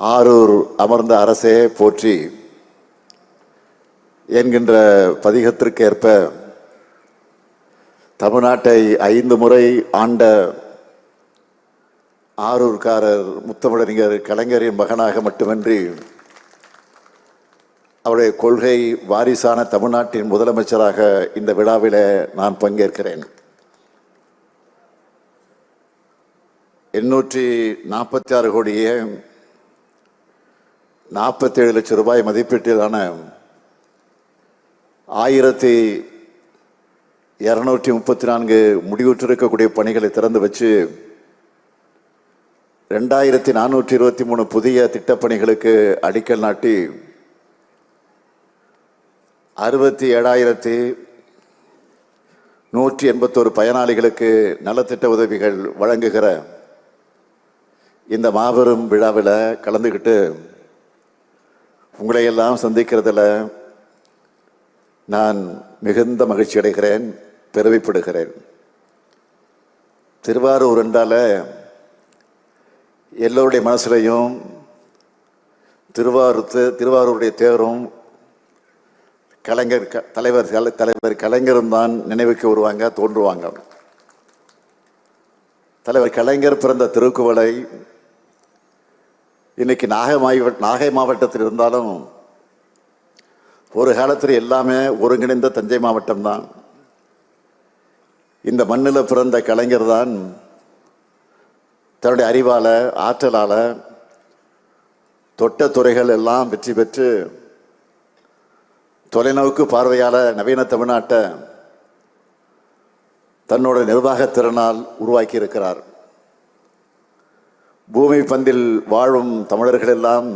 ஆரூர் அமர்ந்த அரசே போற்றி என்கின்ற பதிகத்திற்கேற்ப தமிழ்நாட்டை 5 முறை ஆண்ட ஆரூர்காரர் முத்தமிழறிஞர் கலைஞரின் மகனாக மட்டுமின்றி அவருடைய கொள்கை வாரிசான தமிழ்நாட்டின் முதலமைச்சராக இந்த விழாவில் நான் பங்கேற்கிறேன். 846 கோடியே 47 லட்சம் ரூபாய் மதிப்பீட்டிலான 1234 முடிவுற்றிருக்கக்கூடிய பணிகளை திறந்து வச்சு 2423 புதிய திட்டப்பணிகளுக்கு அடிக்கல் நாட்டி 67,181 பயனாளிகளுக்கு நலத்திட்ட உதவிகள் வழங்குகிற இந்த மாபெரும் விழாவில் கலந்துக்கிட்டு உங்களையெல்லாம் சந்திக்கிறதுல நான் மிகுந்த மகிழ்ச்சி அடைகிறேன், பெருமைப்படுகிறேன். திருவாரூர் என்றால எல்லோருடைய மனசுலையும் திருவாரூருடைய தேரும் தலைவர் கலைஞரும் தான் நினைவுக்கு வருவாங்க, தோன்றுவாங்க. தலைவர் கலைஞர் பிறந்த திருக்குவளை இன்னைக்கு நாகை மாவட்டத்தில் இருந்தாலும் ஒரு காலத்தில் எல்லாமே ஒருங்கிணைந்த தஞ்சை மாவட்டம் தான். இந்த மண்ணில் பிறந்த கலைஞர் தான் தன்னுடைய அறிவால ஆற்றலால தொட்ட துறைகள் எல்லாம் வெற்றி பெற்று தொலைநோக்கு பார்வையால நவீன தமிழ்நாட்டை தன்னோட நிர்வாகத்திறனால் உருவாக்கி இருக்கிறார். பூமி பந்தில் வாழும் தமிழர்கள் எல்லாம்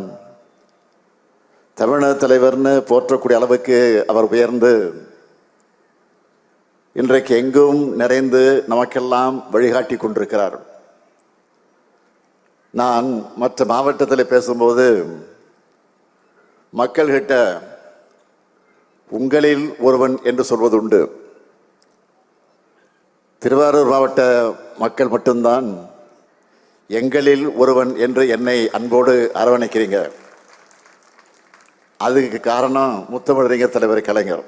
தமிழக தலைவர்னு போற்றக்கூடிய அளவுக்கு அவர் உயர்ந்து இன்றைக்கு எங்கும் நிறைந்து நமக்கெல்லாம் வழிகாட்டி கொண்டிருக்கிறார். நான் மற்ற மாவட்டத்தில் பேசும்போது மக்கள்கிட்ட உங்களில் ஒருவன் என்று சொல்வது உண்டு. திருவாரூர் மாவட்ட மக்கள் மட்டும்தான் எங்களில் ஒருவன் என்று என்னை அன்போடு அரவணைக்கிறீங்க. அதுக்கு காரணம் முத்தமிழறிஞர் தலைவர் கலைஞர்.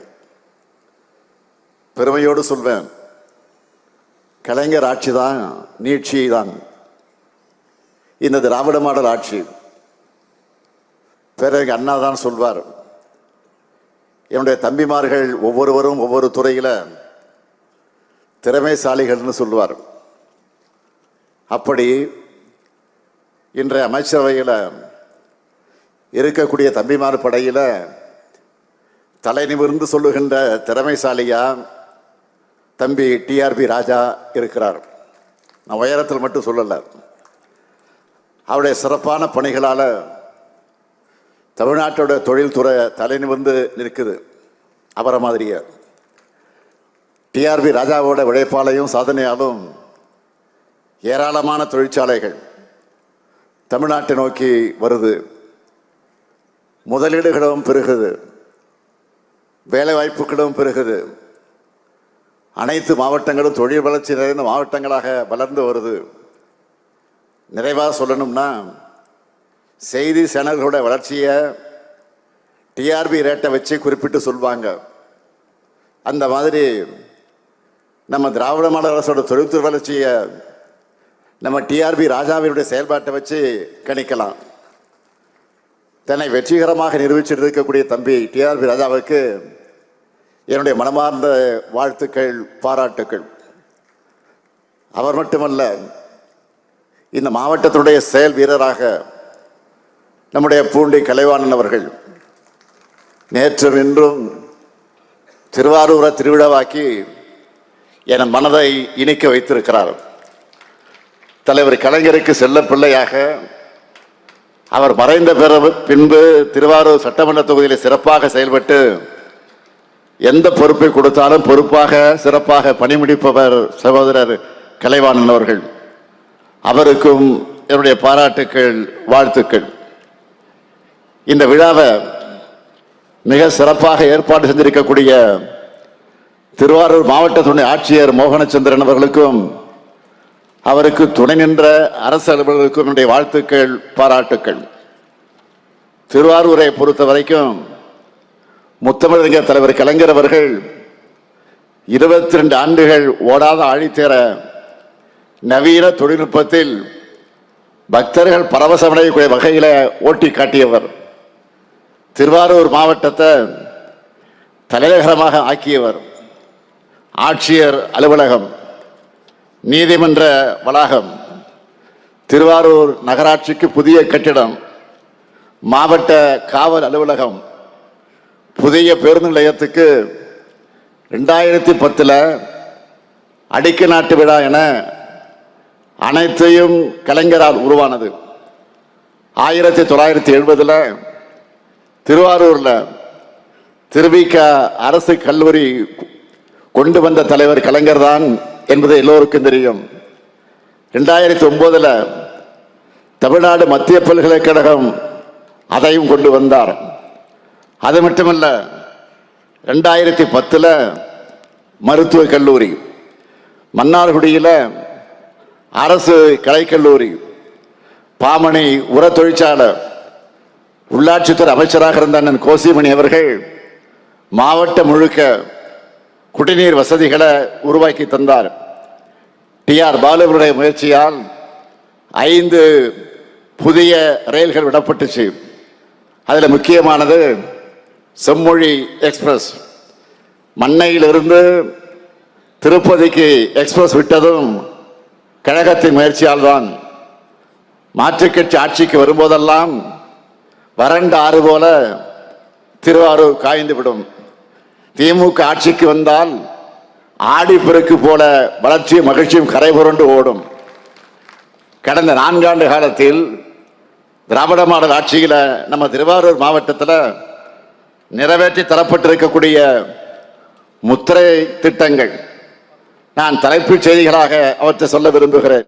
பெருமையோடு சொல்வேன், கலைஞர் ஆட்சி தான் நீட்சி தான். இந்த திராவிட மாடல் ஆட்சி பிறகு அண்ணா தான் சொல்வார், என்னுடைய தம்பிமார்கள் ஒவ்வொருவரும் ஒவ்வொரு துறையில் திறமைசாலிகள்னு சொல்லுவார். அப்படி இன்றைய அமைச்சரவையில் இருக்கக்கூடிய தம்பிமார் படையில் தலை நிமிர்ந்து சொல்லுகின்ற திறமைசாலியா தம்பி டிஆர்பி ராஜா இருக்கிறார். நான் உயரத்தில் மட்டும் சொல்லலை, அவருடைய சிறப்பான பணிகளால் தமிழ்நாட்டோட தொழில்துறை தலை நிமிர்ந்து நிற்குது. அவரை மாதிரியே டிஆர்பி ராஜாவோட உழைப்பாலையும் சாதனையாலும் ஏராளமான தொழிற்சாலைகள் தமிழ்நாட்டை நோக்கி வருது. முதலீடுகளும் பெருகுது, வேலை வாய்ப்புகளும் பெருகுது. அனைத்து மாவட்டங்களும் தொழில் வளர்ச்சி நிறைந்த மாவட்டங்களாக வளர்ந்து வருது. நிறைவாக சொல்லணும்னா செய்தி சேனல்களோட வளர்ச்சியை டிஆர்பி ரேட்டை வச்சு குறிப்பிட்டு சொல்லுவாங்க. அந்த மாதிரி நம்ம திராவிட மாடல் அரசோட தொழில்துறை வளர்ச்சியை நம்ம டிஆர்பி ராஜாவினுடைய செயல்பாட்டை வச்சு கணிக்கலாம். தன்னை வெற்றிகரமாக நிரூபிச்சுட்டு இருக்கக்கூடிய தம்பி டிஆர்பி ராஜாவுக்கு என்னுடைய மனமார்ந்த வாழ்த்துக்கள், பாராட்டுக்கள். அவர் மட்டுமல்ல, இந்த மாவட்டத்தினுடைய செயல் வீரராக நம்முடைய பூண்டி கலைவாணன் அவர்கள் நேற்றும் இன்றும் திருவாரூரை திருவிழாவாக்கி என் மனதை இணைக்க வைத்திருக்கிறார். தலைவர் கலைஞருக்கு செல்ல பிள்ளையாக அவர் மறைந்த பின்பு திருவாரூர் சட்டமன்ற தொகுதியில் சிறப்பாக செயல்பட்டு எந்த பொறுப்பை கொடுத்தாலும் பொறுப்பாக சிறப்பாக பணிமுடிப்பவர் சகோதரர் கலைவாணன் அவர்கள். அவருக்கும் என்னுடைய பாராட்டுக்கள், வாழ்த்துக்கள். இந்த விழாவை மிக சிறப்பாக ஏற்பாடு செஞ்சிருக்கக்கூடிய திருவாரூர் மாவட்ட துணை ஆட்சியர் மோகனச்சந்திரன் அவர்களுக்கும் அவருக்கு துணை நின்ற அரசு அலுவலர்களுக்கும் என்னுடைய வாழ்த்துக்கள், பாராட்டுக்கள். திருவாரூரை பொறுத்த வரைக்கும் முத்தமிழறிஞர் தலைவர் கலைஞர் அவர்கள் 22 ஆண்டுகள் ஓடாத ஆழித்தேர நவீன தொழில்நுட்பத்தில் பக்தர்கள் பரவசமடையக்கூடிய வகையில் ஓட்டி காட்டியவர். திருவாரூர் மாவட்டத்தை தலைநகரமாக ஆக்கியவர். ஆட்சியர் அலுவலகம், நீதிமன்ற வளாகம், திருவாரூர் நகராட்சிக்கு புதிய கட்டிடம், மாவட்ட காவல் அலுவலகம், புதிய பேருந்து நிலையத்துக்கு 2010 அடிக்க நாட்டு விழா என அனைத்தையும் கலைஞரால் உருவானது. 1970 திருவாரூர்ல திருவிக அரசு கல்லூரி கொண்டு வந்த தலைவர் கலைஞர் தான் என்பது எல்லோருக்கும் தெரியும். 2009 தமிழ்நாடு மத்திய பல்கலைக்கழகம் அதையும் கொண்டு வந்தார். அது மட்டுமல்ல, 2010 மருத்துவக் கல்லூரி, மன்னார்குடியில் அரசு கலைக்கல்லூரி, பாமணி உர தொழிற்சாலை, உள்ளாட்சித்துறை அமைச்சராக இருந்த அண்ணன் கோசிமணி அவர்கள் மாவட்டம் முழுக்க குடிநீர் வசதிகளை உருவாக்கி தந்தார். டிஆர் பாலுவனுடைய முயற்சியால் 5 புதிய ரயில்கள் விடப்பட்டுச்சு. அதில் முக்கியமானது செம்மொழி எக்ஸ்பிரஸ். மண்ணையிலிருந்து திருப்பதிக்கு எக்ஸ்பிரஸ் விட்டதும் கழகத்தின் முயற்சியால் தான். மாற்றுக்கட்சி ஆட்சிக்கு வரும்போதெல்லாம் வறண்ட ஆறு போல திருவாரூர் காய்ந்துவிடும். திமுக ஆட்சிக்கு வந்தால் ஆடிப்பெருக்கு போல வளர்ச்சியும் மகிழ்ச்சியும் கரை புரண்டு ஓடும். கடந்த 4 ஆண்டு காலத்தில் திராவிட மாடல் ஆட்சியில் நம்ம திருவாரூர் மாவட்டத்தில் நிறைவேற்றி தரப்பட்டிருக்கக்கூடிய முத்திரை திட்டங்கள் நான் தலைப்புச் செய்திகளாக அவற்றை சொல்ல விரும்புகிறேன்.